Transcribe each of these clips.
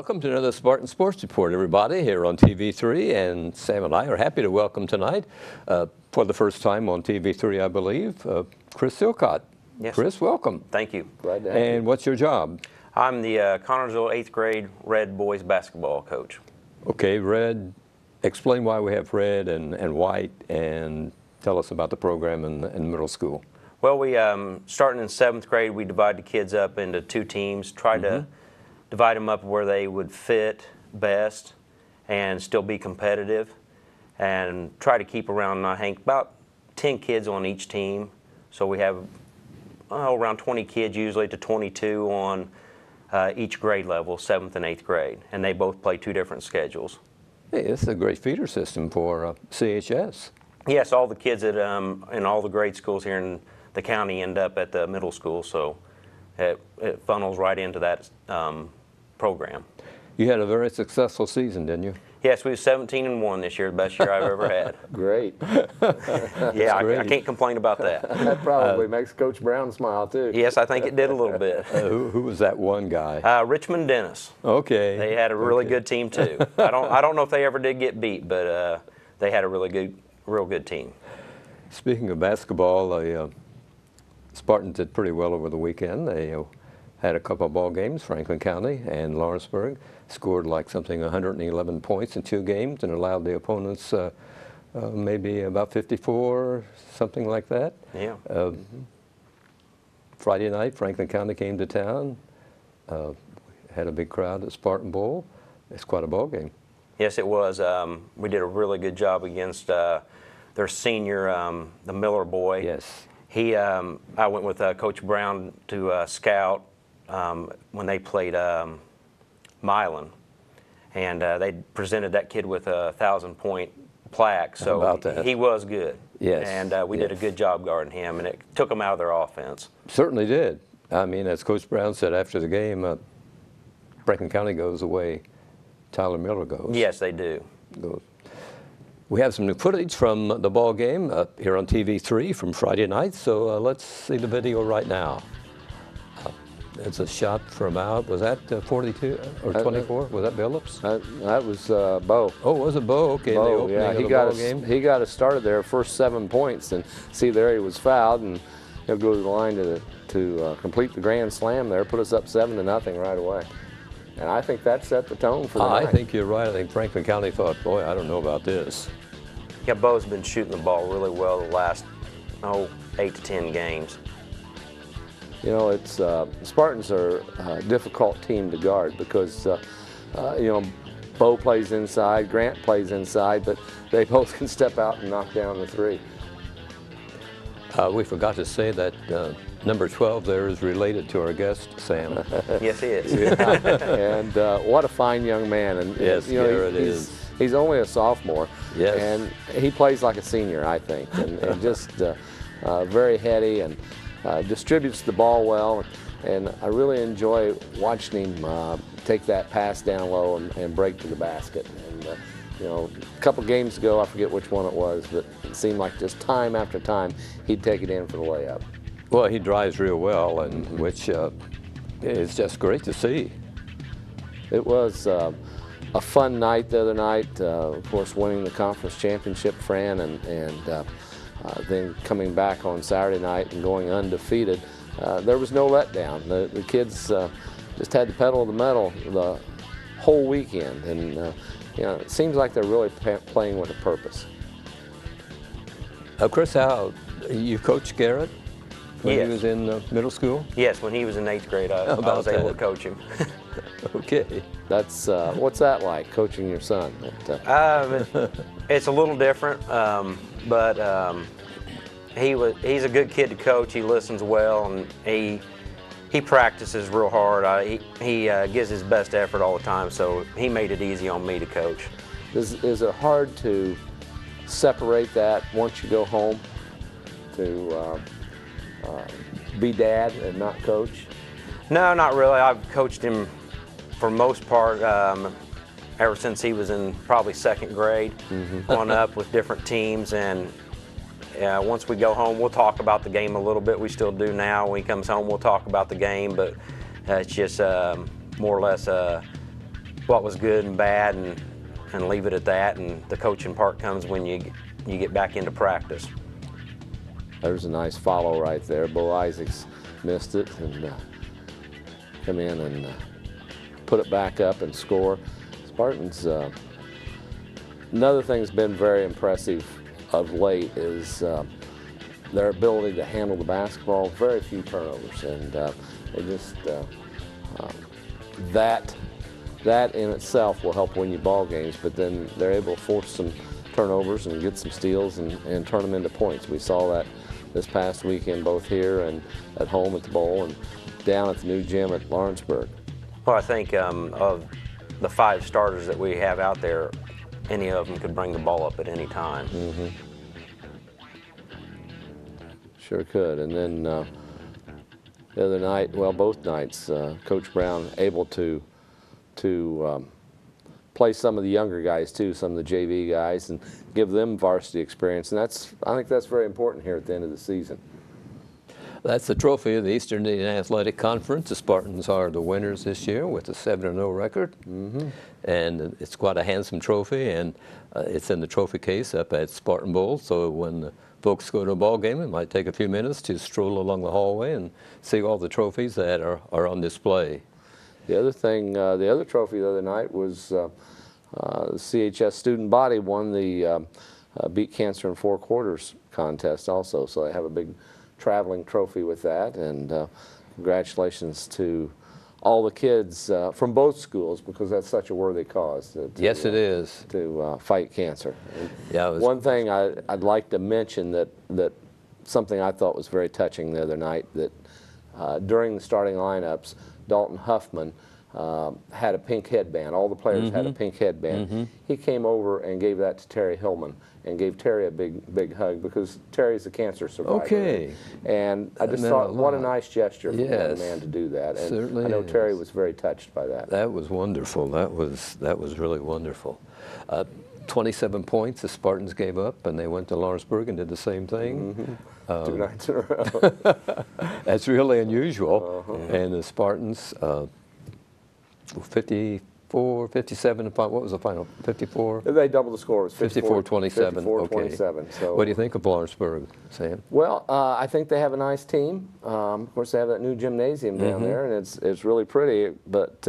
Welcome to another Spartan Sports Report, everybody, here on TV3. And Sam and I are happy to welcome tonight, for the first time on TV3, I believe, Chris Silcott. Yes. Chris, welcome. Thank you. Glad to have you. And what's your job? I'm the Connersville 8th grade Red boys basketball coach. Okay, Red. Explain why we have red and white, and tell us about the program in middle school. Well, we starting in 7th grade, we divide the kids up into 2 teams, try to divide them up where they would fit best and still be competitive, and try to keep around, Hank, about 10 kids on each team. So we have around 20 kids usually to 22 on each grade level, 7th and 8th grade, and they both play 2 different schedules. Hey, this is a great feeder system for CHS. Yes, all the kids at, in all the grade schools here in the county end up at the middle school, so it funnels right into that program. You had a very successful season, didn't you? Yes, we were 17-1 this year, the best year I've ever had. Great. Yeah, I can't complain about that. That probably makes Coach Brown smile too. Yes, I think it did a little bit. Who was that one guy? Richmond Dennis. Okay. They had a really good team too. I don't know if they ever did get beat, but they had a real good team. Speaking of basketball, the Spartans did pretty well over the weekend. They had a couple of ball games, Franklin County and Lawrenceburg, scored like something 111 points in 2 games and allowed the opponents maybe about 54, something like that. Yeah. Friday night, Franklin County came to town, had a big crowd at Spartan Bowl. It's quite a ball game. Yes, it was. We did a really good job against their senior, the Miller boy. Yes. I went with Coach Brown to scout when they played Milan, and they presented that kid with a 1,000-point plaque. So he was good. Yes. And we did a good job guarding him, and it took them out of their offense. Certainly did. I mean, as Coach Brown said after the game, Franklin County goes away, Tyler Miller goes. Yes, they do. We have some new footage from the ball game here on TV3 from Friday night, so let's see the video right now. It's a shot from out. Was that 42 or 24? Was that Billups? That was Bo. Oh, was it Bo? Okay, Bo, yeah, he got us started there, first 7 points, and see there he was fouled, and he'll go to the line to complete the grand slam there, put us up 7-0 right away. And I think that set the tone for the night. I think you're right. I think Franklin County thought, boy, I don't know about this. Yeah, Bo's been shooting the ball really well the last 8 to 10 games. You know, it's Spartans are a difficult team to guard because you know, Bo plays inside, Grant plays inside, but they both can step out and knock down the 3. We forgot to say that number 12 there is related to our guest, Sam. Yes, he is. And what a fine young man. And yes, you know, there it is. He's only a sophomore. Yes. And he plays like a senior, I think, and just very heady and distributes the ball well. And I really enjoy watching him take that pass down low and break to the basket. And you know, a couple games ago, I forget which one it was, but it seemed like just time after time he'd take it in for the layup. Well, he drives real well, and which is just great to see. It was a fun night the other night, of course, winning the conference championship, Fran, and then coming back on Saturday night and going undefeated. There was no letdown. The kids just had the pedal to the metal the whole weekend, and you know, it seems like they're really playing with a purpose. Chris, how you coached Garrett when Yes. he was in middle school? Yes, when he was in 8th grade, I was able to coach him. Okay. That's what's that like, coaching your son? It's a little different, but he's a good kid to coach. He listens well, and he practices real hard. He gives his best effort all the time, so he made it easy on me to coach. Is it hard to separate that once you go home to be dad and not coach? No, not really. I've coached him for most part ever since he was in probably 2nd grade, on up with different teams. And once we go home, we'll talk about the game a little bit. We still do now. When he comes home, we'll talk about the game, but it's just more or less what was good and bad and leave it at that. And the coaching part comes when you get back into practice. There's a nice follow right there. Bo Isaacs missed it and come in and put it back up and score. Spartans, another thing that's been very impressive of late is their ability to handle the basketball. Very few turnovers, and they just that in itself will help win you ball games. But then they're able to force some turnovers and get some steals and turn them into points. We saw that this past weekend, both here and at home at the Bowl and down at the new gym at Lawrenceburg. Well, I think of the 5 starters that we have out there, any of them could bring the ball up at any time. Mm-hmm. Sure could. And then the other night, well, both nights, Coach Brown able to play some of the younger guys too, some of the JV guys, and give them varsity experience. And I think that's very important here at the end of the season. That's the trophy of the Eastern Indiana Athletic Conference. The Spartans are the winners this year with a 7-0 record. Mm-hmm. And it's quite a handsome trophy, and it's in the trophy case up at Spartan Bowl. So when the folks go to a ball game, it might take a few minutes to stroll along the hallway and see all the trophies that are on display. The other thing, the other trophy the other night was the CHS student body won the Beat Cancer in 4 Quarters contest also. So they have a big traveling trophy with that, and congratulations to all the kids from both schools, because that's such a worthy cause. Yes, it is. To fight cancer. Yeah, one thing I'd like to mention that something I thought was very touching the other night, that during the starting lineups, Dalton Huffman had a pink headband. All the players had a pink headband. He came over and gave that to Terry Hillman and gave Terry a big hug, because Terry's a cancer survivor. Okay. And I just thought, what a nice gesture for yes, that man to do that. And certainly I know is. Terry was very touched by that. That was wonderful. That was really wonderful. 27 points the Spartans gave up, and they went to Lawrenceburg and did the same thing. 2 nights in a row. That's really unusual. And the Spartans, 54, 57, what was the final? 54? They doubled the score. It was 54-27. 54-27. So. What do you think of Lawrenceburg, Sam? Well, I think they have a nice team. Of course, they have that new gymnasium down there, and it's really pretty. But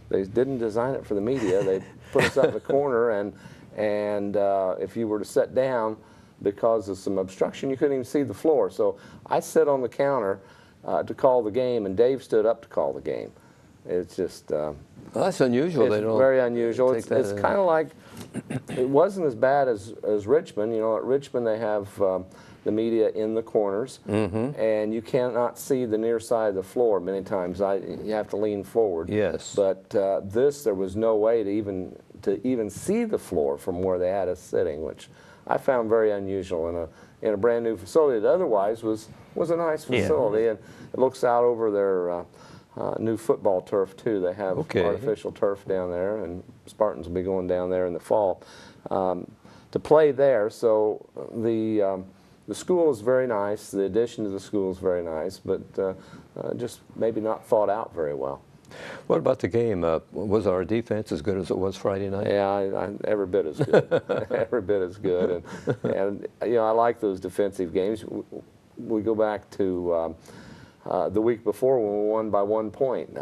they didn't design it for the media. They put us up in the corner, and if you were to sit down because of some obstruction, you couldn't even see the floor. So I sit on the counter to call the game, and Dave stood up to call the game. It's just Well, that's unusual. it's They don't very unusual. take It's that kind of like, it wasn't as bad as Richmond. You know, at Richmond they have the media in the corners, and you cannot see the near side of the floor many times. You have to lean forward. Yes. But there was no way to even see the floor from where they had us sitting, which I found very unusual in a brand new facility that otherwise was a nice facility, and it looks out over their new football turf too. They have artificial turf down there, and Spartans will be going down there in the fall to play there. So the school is very nice. The addition to the school is very nice, but just maybe not thought out very well. What about the game? Was our defense as good as it was Friday night? Yeah, every bit as good. Every bit as good. And you know, I like those defensive games. We go back to the week before when we won by 1 point.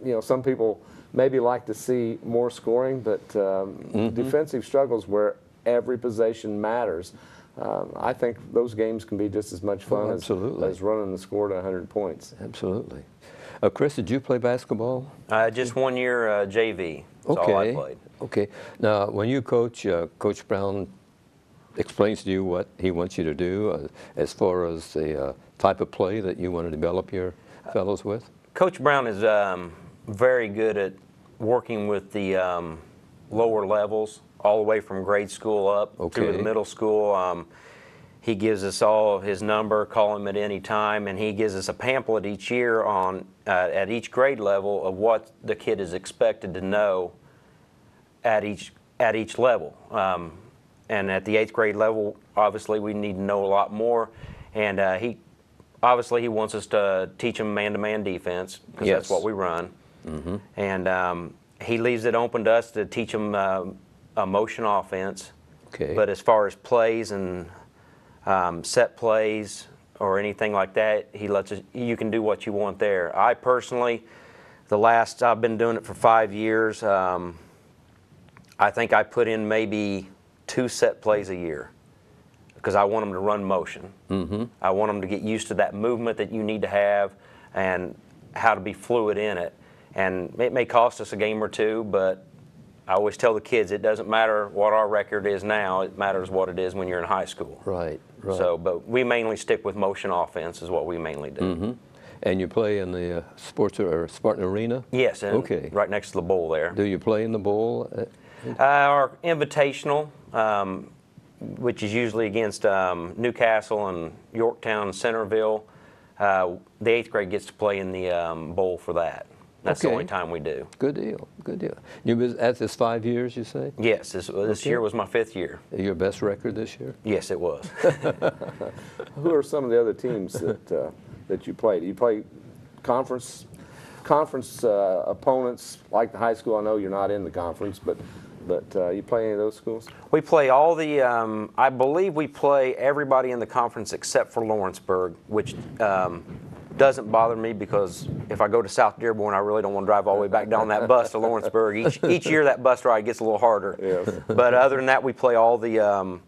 You know, some people maybe like to see more scoring, but defensive struggles where every possession matters. I think those games can be just as much fun as running the score to 100 points. Absolutely. Chris, did you play basketball? Just 1 year JV. That's all I played. Okay. Now, when you coach, Coach Brown explains to you what he wants you to do as far as the type of play that you want to develop your fellows with? Coach Brown is very good at working with the lower levels, all the way from grade school up through the middle school. He gives us all his number, call him at any time, and he gives us a pamphlet each year on at each grade level of what the kid is expected to know at each level. And at the 8th grade level, obviously we need to know a lot more. And he wants us to teach them man-to-man defense, because that's what we run. And he leaves it open to us to teach them a motion offense. Okay. But as far as plays and set plays or anything like that, he lets us, you can do what you want there. I personally, I've been doing it for 5 years. I think I put in maybe 2 set plays a year because I want them to run motion. Mm-hmm. I want them to get used to that movement that you need to have and how to be fluid in it. And it may cost us a game or two, but I always tell the kids it doesn't matter what our record is now. It matters what it is when you're in high school. Right, right. So, but we mainly stick with motion offense is what we mainly do. Mm-hmm. And you play in the sports or Spartan Arena? Yes, and okay. Right next to the bowl there. Do you play in the bowl? Our invitational, which is usually against Newcastle and Yorktown and Centerville, the 8th grade gets to play in the bowl for that. That's the Okay. only time we do. Good deal, good deal. You been at this 5 years, you say? Yes, this Okay. year was my 5th year. Your best record this year? Yes, it was. Who are some of the other teams that you played? You play conference opponents like the high school. I know you're not in the conference, but you play any of those schools? We play all the, I believe we play everybody in the conference except for Lawrenceburg, which doesn't bother me because if I go to South Dearborn, I really don't want to drive all the way back down that bus to Lawrenceburg. Each year that bus ride gets a little harder. Yes. But other than that, we play all the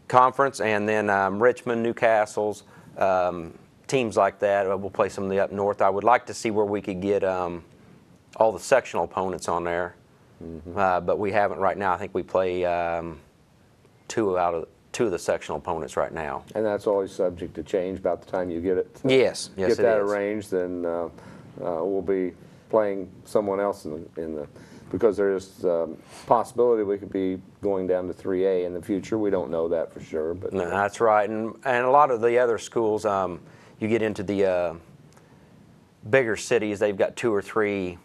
conference, and then Richmond, Newcastle's, teams like that. We'll play some of the up north. I would like to see where we could get all the sectional opponents on there. Mm-hmm. But we haven't right now. I think we play 2 of the sectional opponents right now. And that's always subject to change about the time you get it. Yes, Get it that is. arranged, then we'll be playing someone else in the because there is possibility we could be going down to 3A in the future. We don't know that for sure, but No, that's right. And a lot of the other schools, you get into the bigger cities, they've got 2 or 3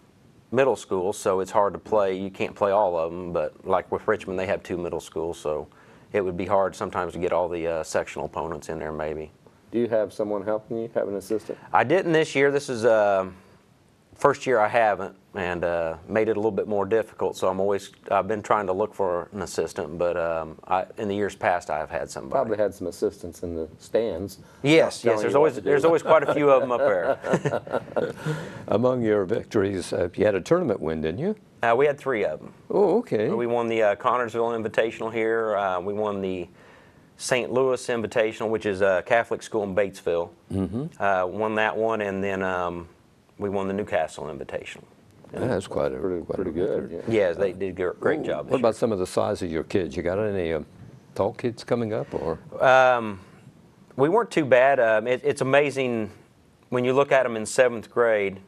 middle schools, so it's hard to play. You can't play all of them, but like with Richmond, they have 2 middle schools, so it would be hard sometimes to get all the sectional opponents in there maybe. do you have someone helping you? Have an assistant? I didn't this year. This is first year I haven't, and made it a little bit more difficult, so I've been trying to look for an assistant, but in the years past I have had somebody. Probably had some assistants in the stands. Yes, telling there's you what always to do. there's always quite a few of them up there. Among your victories, you had a tournament win, didn't you? We had 3 of them. Oh, okay. We won the Connorsville Invitational here. We won the St. Louis Invitational, which is a Catholic school in Batesville. Mm-hmm. Won that one, and then we won the Newcastle Invitational. Yeah, that's quite a Pretty good. Yeah. Yes, they did a great job. What about some of the size of your kids? You got any tall kids coming up, or? We weren't too bad. It's amazing when you look at them in 7th grade.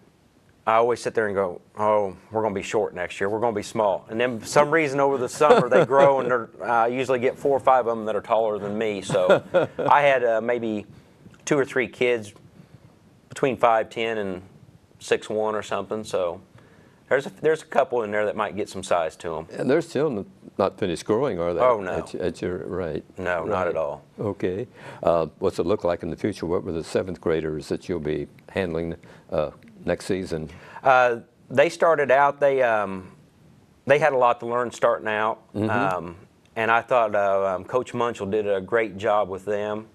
I always sit there and go, oh, we're going to be short next year. We're going to be small. And then for some reason over the summer they grow, and I usually get 4 or 5 of them that are taller than me. So I had maybe 2 or 3 kids between 5'10" and 6'1" or something. So there's a couple in there that might get some size to them. And they're still not finished growing, are they? Oh, no. At your right. No, not at all. Okay. What's it look like in the future? What were the 7th graders that you'll be handling next season? They started out. They had a lot to learn starting out, and I thought Coach Munchell did a great job with them,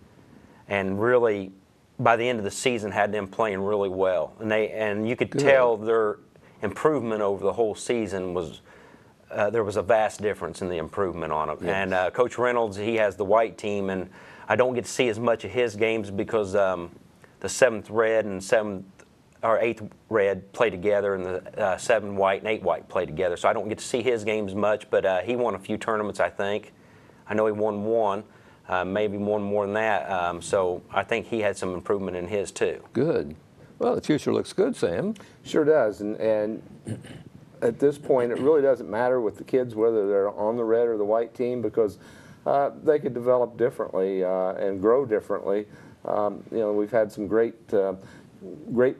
and really, by the end of the season, had them playing really well. And you could tell their improvement over the whole season was. There was a vast difference in the improvement on them. Yes. And Coach Reynolds, he has the white team, and I don't get to see as much of his games because the 7th red and 8th red play together, and the 7 white and 8 white play together. So I don't get to see his games much, but he won a few tournaments, I think. I know he won 1, maybe one more than that. So I think he had some improvement in his too. Good. Well, the future looks good, Sam. Sure does, and at this point, it really doesn't matter with the kids whether they're on the red or the white team because they could develop differently and grow differently. We've had some great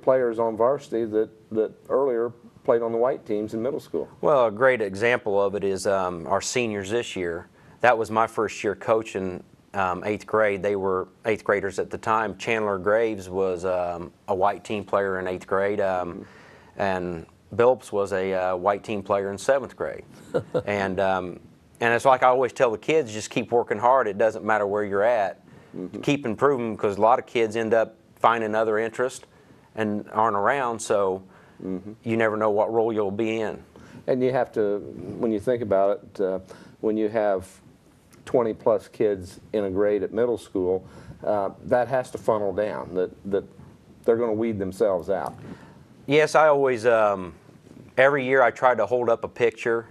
players on varsity that earlier played on the white teams in middle school. Well, a great example of it is our seniors this year. That was my first year coaching 8th grade. They were 8th graders at the time. Chandler Graves was a white team player in 8th grade, and Billups was a white team player in 7th grade. And it's like I always tell the kids, just keep working hard. It doesn't matter where you're at. Keep improving, because a lot of kids end up finding other interest and aren't around, so you never know what role you'll be in. And you have to, when you think about it, when you have 20-plus kids in a grade at middle school, that has to funnel down, that they're going to weed themselves out. Yes, I always, every year I tried to hold up a picture,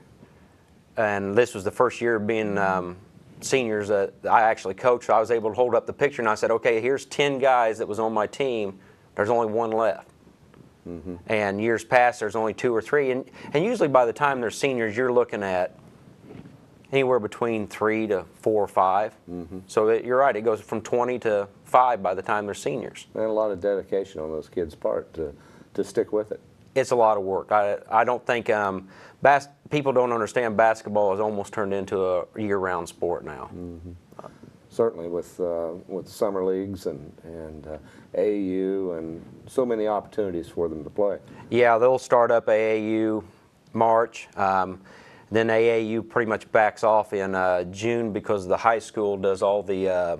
and this was the first year being seniors that I actually coached. I was able to hold up the picture, and I said, okay, here's 10 guys that was on my team. There's only one left. And years past, there's only 2 or 3. And usually by the time they're seniors, you're looking at anywhere between 3 to 4 or 5. So you're right, it goes from 20 to 5 by the time they're seniors. And a lot of dedication on those kids' part to stick with it. It's a lot of work. I don't think people don't understand basketball has almost turned into a year-round sport now. Certainly with summer leagues and AAU and so many opportunities for them to play. Yeah, they'll start up AAU March. Then AAU pretty much backs off in June, because the high school does all their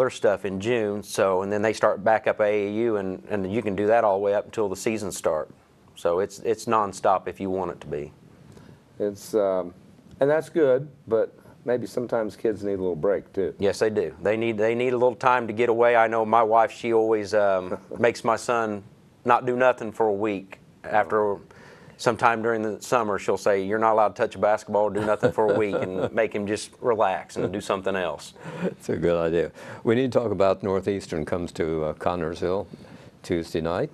stuff in June. So, and then they start back up AAU, and you can do that all the way up until the season start. So it's nonstop if you want it to be. It's and that's good, but maybe sometimes kids need a little break too. Yes, they do. They need a little time to get away. I know my wife, she always makes my son not do nothing for a week. After sometime during the summer, she'll say, you're not allowed to touch a basketball or do nothing for a week, and make him just relax and do something else. It's a good idea. We need to talk about Northeastern comes to Connersville Tuesday night.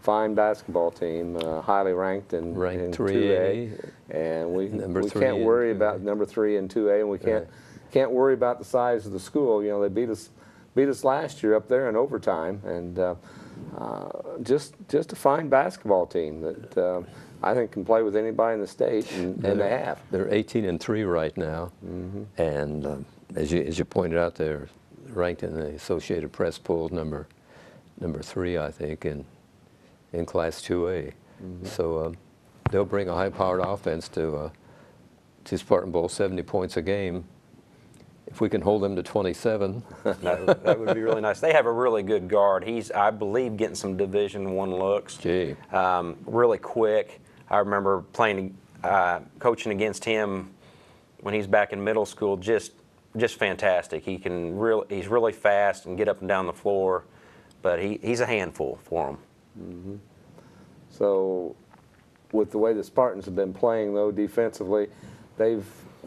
Fine basketball team, highly ranked in 2A, and we can't worry about number 3 in 2A, and we can't worry about the size of the school. You know, they beat us last year up there in overtime, and just a fine basketball team that I think can play with anybody in the state, and they have. They're 18-3 right now, and as you pointed out, they're ranked in the Associated Press poll number 3, I think, in Class 2A. So they'll bring a high-powered offense to Spartan Bowl, 70 points a game. If we can hold them to 27. That would be really nice. They have a really good guard. He's, I believe, getting some Division I looks. Gee. Really quick. I remember coaching against him when he's back in middle school. Just fantastic. He's really fast and get up and down the floor, but he's a handful for him. So with the way the Spartans have been playing, though, defensively, they've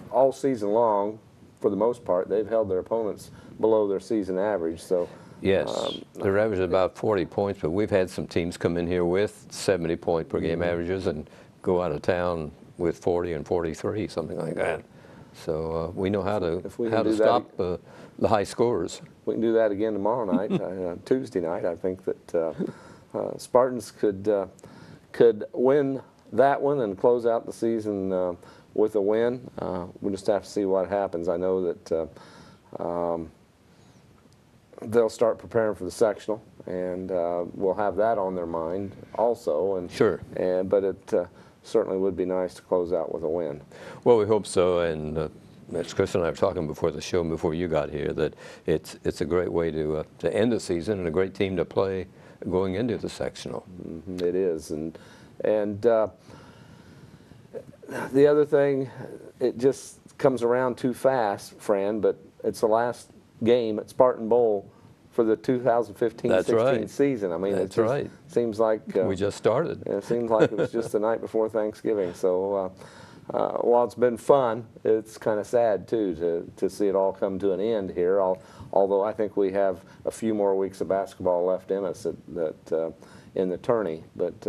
all season long, for the most part, they've held their opponents below their season average. So yes, they're averaging about 40 points, but we've had some teams come in here with 70-point per game averages and go out of town with 40 and 43, something like that. So we know how to stop the high scores. We can do that again tomorrow night, Tuesday night. I think that Spartans could win that one and close out the season with a win. We'll just have to see what happens. I know that they'll start preparing for the sectional, and we'll have that on their mind also. And sure. But it certainly would be nice to close out with a win. Well, we hope so. And as Chris and I were talking before the show, and before you got here, that it's a great way to end the season and a great team to play going into the sectional. It is, and the other thing, it just comes around too fast, Fran, but it's the last game at Spartan Bowl for the 2015-16 season. I mean, That's right. Seems like we just started. It seems like it was just the night before Thanksgiving. So while it's been fun, it's kind of sad too to see it all come to an end here. Although I think we have a few more weeks of basketball left in us in the tourney, but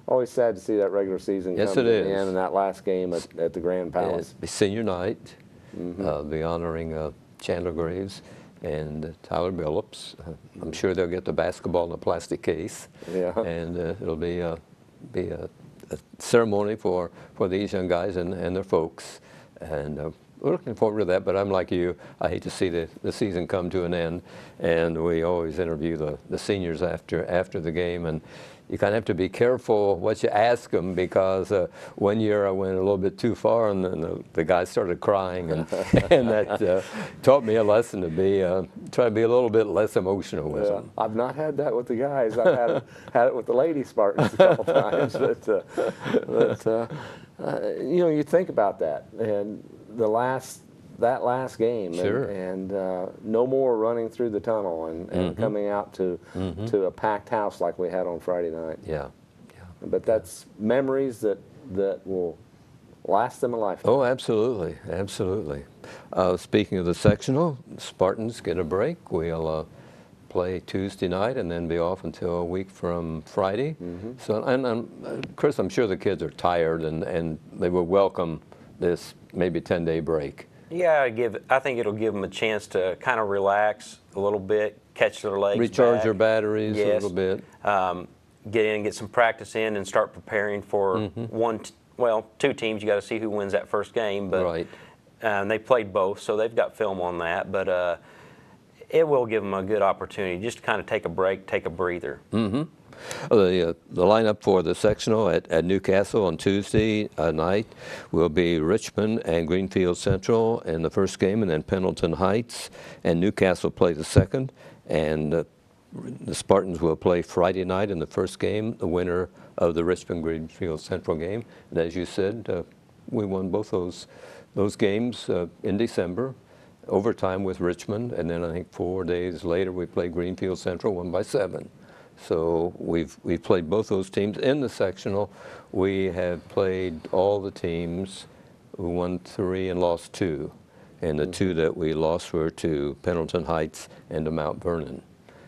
always sad to see that regular season come to an end, and that last game at the Grand Palace. It's senior night. Be honoring Chandler Graves and Tyler Billups. I'm sure they'll get the basketball in a plastic case. Yeah. And it'll be a ceremony for these young guys and their folks. And we're looking forward to that, but I'm like you. I hate to see the season come to an end, and we always interview the seniors after the game, and you kind of have to be careful what you ask them, because one year I went a little bit too far, and then the guy started crying, and that taught me a lesson to try to be a little bit less emotional with them. I've not had that with the guys. I've had it with the lady Spartans a couple times, but you know, you think about that, and that last game, Sure. and no more running through the tunnel and coming out to a packed house like we had on Friday night. Yeah. But that's memories that will last them a lifetime. Oh, absolutely, absolutely. Speaking of the sectional, Spartans get a break. We'll play Tuesday night and then be off until a week from Friday. So, and Chris, I'm sure the kids are tired, and they will welcome this maybe 10-day break. Yeah, I think it'll give them a chance to kind of relax a little bit, catch their legs Recharge back. their batteries a Yes. little bit. Get in and get some practice in and start preparing for two teams. You got to see who wins that first game. But Right. They played both, so they've got film on that. But it will give them a good opportunity just to kind of take a break, take a breather. The lineup for the sectional at Newcastle on Tuesday night will be Richmond and Greenfield Central in the first game, and then Pendleton Heights and Newcastle play the second. And the Spartans will play Friday night in the first game, the winner of the Richmond Greenfield Central game. And as you said, we won both those games in December, overtime with Richmond, and then I think 4 days later we played Greenfield Central, won by 7. So we've played both those teams in the sectional. We have played all the teams. We won 3 and lost 2, and the 2 that we lost were to Pendleton Heights and to Mount Vernon.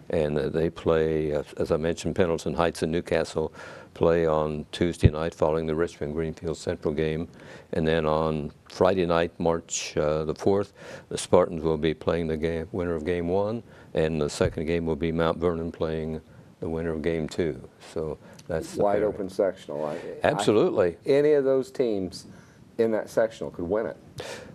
And they play, as I mentioned, Pendleton Heights and Newcastle play on Tuesday night following the Richmond Greenfield Central game. And then on Friday night, March the 4th, the Spartans will be playing the winner of Game 1, and the second game will be Mount Vernon playing the winner of Game 2. So that's Wide open sectional. Absolutely. Any of those teams in that sectional could win it.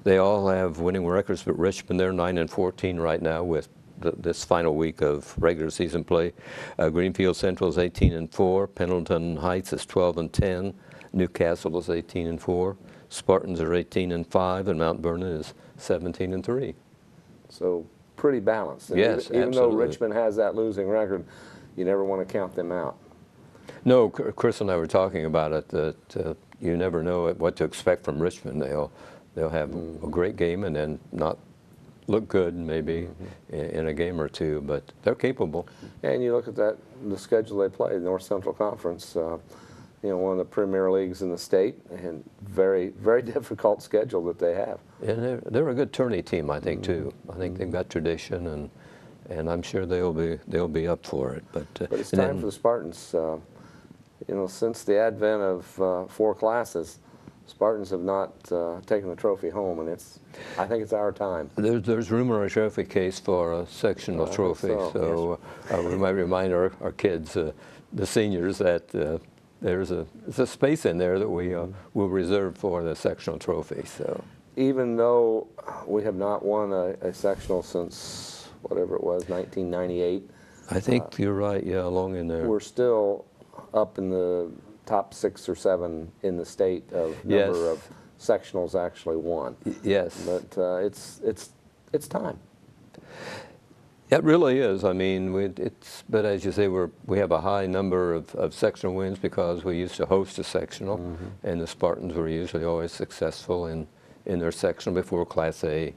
They all have winning records, but Richmond, they're 9-14 right now with this final week of regular season play. Greenfield Central is 18-4. Pendleton Heights is 12-10. Newcastle is 18-4. Spartans are 18-5, and Mount Vernon is 17-3. So pretty balanced. And Yes, even though absolutely. Richmond has that losing record, you never want to count them out. No, Chris and I were talking about it, that you never know what to expect from Richmond. They'll have a great game and then not look good maybe in a game or two, but they're capable. And you look at the schedule they play, North Central Conference, you know, one of the premier leagues in the state, and very, very difficult schedule that they have. And they're a good tourney team, I think, too. I think they've got tradition, and I'm sure they'll be up for it. But it's time for the Spartans. You know, since the advent of 4 classes, Spartans have not taken the trophy home, and I think it's our time. There's room on a trophy case for a sectional trophy, so we might remind our kids, the seniors, that there's a space in there that we will reserve for the sectional trophy. So even though we have not won a sectional since whatever it was, 1998, I think you're right. Yeah, along in there. we're still up in the top 6 or 7 in the state of number of sectionals actually won. Yes. But it's time. It really is. I mean, but as you say, we have a high number of sectional wins because we used to host a sectional, and the Spartans were usually always successful in their sectional before Class A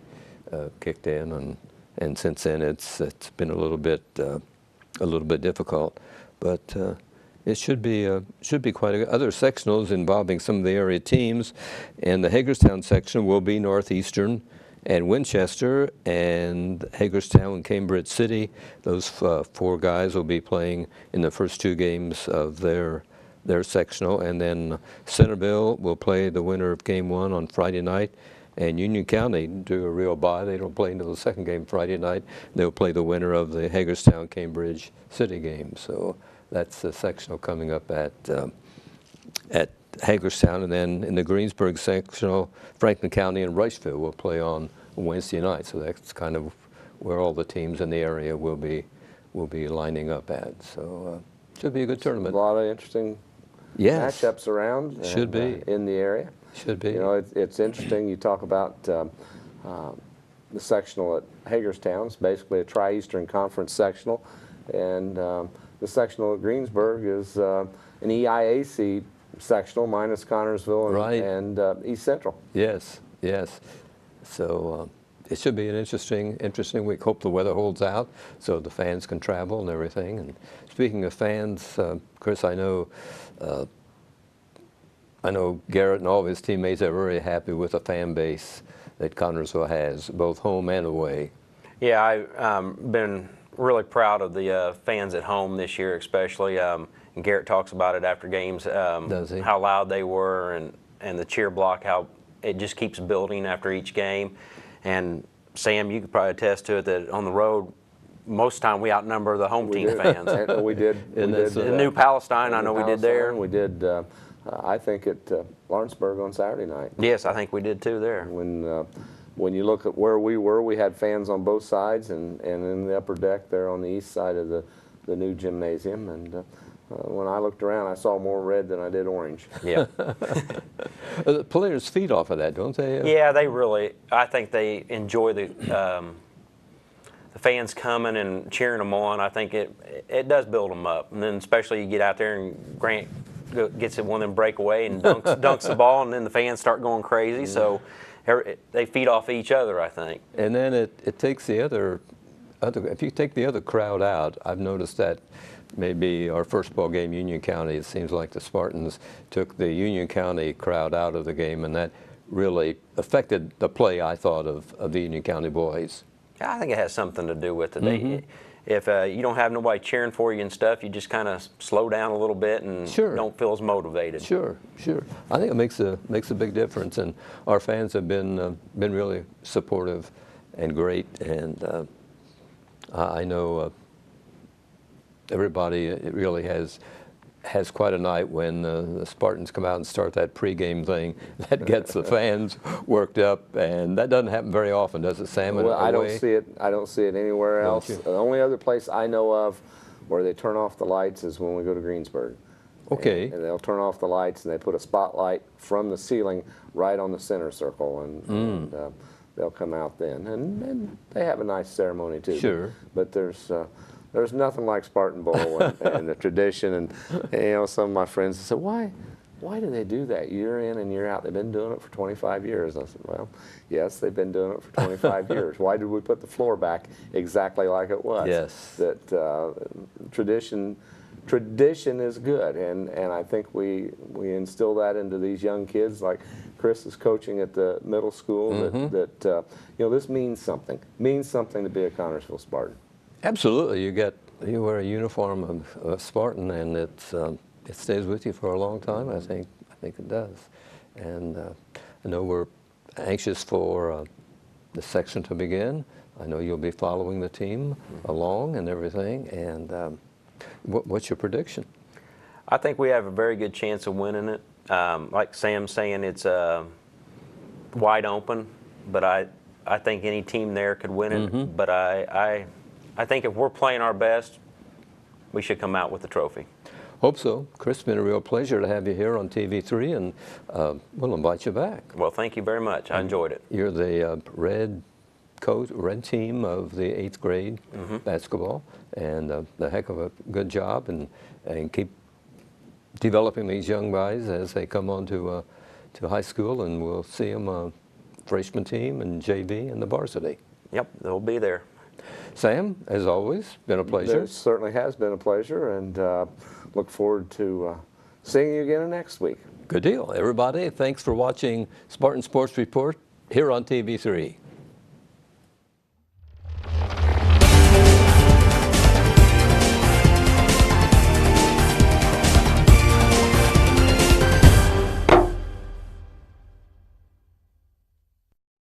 kicked in, and since then it's been a little bit difficult, but it should be quite a other sectionals involving some of the area teams, and the Hagerstown section will be Northeastern and Winchester and Hagerstown and Cambridge City. Those 4 guys will be playing in the first 2 games of their sectional, and then Centerville will play the winner of Game 1 on Friday night, and Union County do a real bye. They don't play until the second game Friday night. They'll play the winner of the Hagerstown Cambridge City game. So that's the sectional coming up at Hagerstown, and then in the Greensburg sectional, Franklin County and Rushville will play on Wednesday night. So that's kind of where all the teams in the area will be lining up at. So should be a good tournament. A lot of interesting matchups around. Should be in the area. Should be. You know, it's interesting. You talk about the sectional at Hagerstown. It's basically a Tri-Eastern Conference sectional, and the sectional at Greensburg is an EIAC sectional minus Connorsville and East Central. Yes, yes. So it should be an interesting week. Hope the weather holds out so the fans can travel and everything. And speaking of fans, Chris, I know Garrett and all of his teammates are very happy with the fan base that Connorsville has, both home and away. Yeah, I've been really proud of the fans at home this year, especially. And Garrett talks about it after games, Does he? how loud they were, and the cheer block, how it just keeps building after each game. And Sam, you could probably attest to it that on the road, most of the time we outnumber the home team fans. And we did. In New Palestine, I know we did there. We did, I think, at Lawrenceburg on Saturday night. Yes, I think we did too there. When you look at where we were, we had fans on both sides, and in the upper deck there on the east side of the new gymnasium. And when I looked around, I saw more red than I did orange. Yeah. The players feed off of that, don't they? Yeah, they really. I think they enjoy the fans coming and cheering them on. I think it does build them up, and then especially you get out there and Grant gets it one of them breakaway and dunks the ball, and then the fans start going crazy. So they feed off each other, I think. And then it takes the other. If you take the other crowd out, I've noticed that. Maybe our first ball game, Union County, it seems like the Spartans took the Union County crowd out of the game, and that really affected the play, I thought, of the Union County boys. I think it has something to do with it. If you don't have nobody cheering for you and stuff, you just kind of slow down a little bit and don't feel as motivated. Sure. I think it makes a big difference, and our fans have been really supportive and great, and I know. Everybody really has quite a night when the Spartans come out and start that pregame thing that gets the fans worked up, and that doesn't happen very often, does it, Sam? Well, I don't see it. I don't see it anywhere else. The only other place I know of where they turn off the lights is when we go to Greensburg. Okay. And they'll turn off the lights, and they put a spotlight from the ceiling right on the center circle, and they'll come out then, and they have a nice ceremony too. Sure. But there's nothing like Spartan Bowl and the tradition, and you know, some of my friends said, why do they do that year in and year out? They've been doing it for 25 years. I said, well, yes, they've been doing it for 25 years. Why did we put the floor back exactly like it was? Yes. That tradition is good, and I think we instill that into these young kids. Like Chris is coaching at the middle school. That you know, this means something. Means something to be a Connorsville Spartan. Absolutely. You wear a uniform of a Spartan, and it stays with you for a long time. I think it does. And I know we're anxious for the section to begin. I know you'll be following the team along and everything. And what's your prediction? I think we have a very good chance of winning it. Like Sam's saying, it's wide open, but I think any team there could win it. But I think if we're playing our best, we should come out with the trophy. Hope so. Chris, it's been a real pleasure to have you here on TV3, and we'll invite you back. Well, thank you very much. I enjoyed it. You're the red team of the 8th grade basketball, and a heck of a good job, and keep developing these young guys as they come on to high school, and we'll see them freshman team and JV and the varsity. Yep, they'll be there. Sam, as always, been a pleasure. It certainly has been a pleasure, and look forward to seeing you again next week. Good deal. Everybody, thanks for watching Spartan Sports Report here on TV3.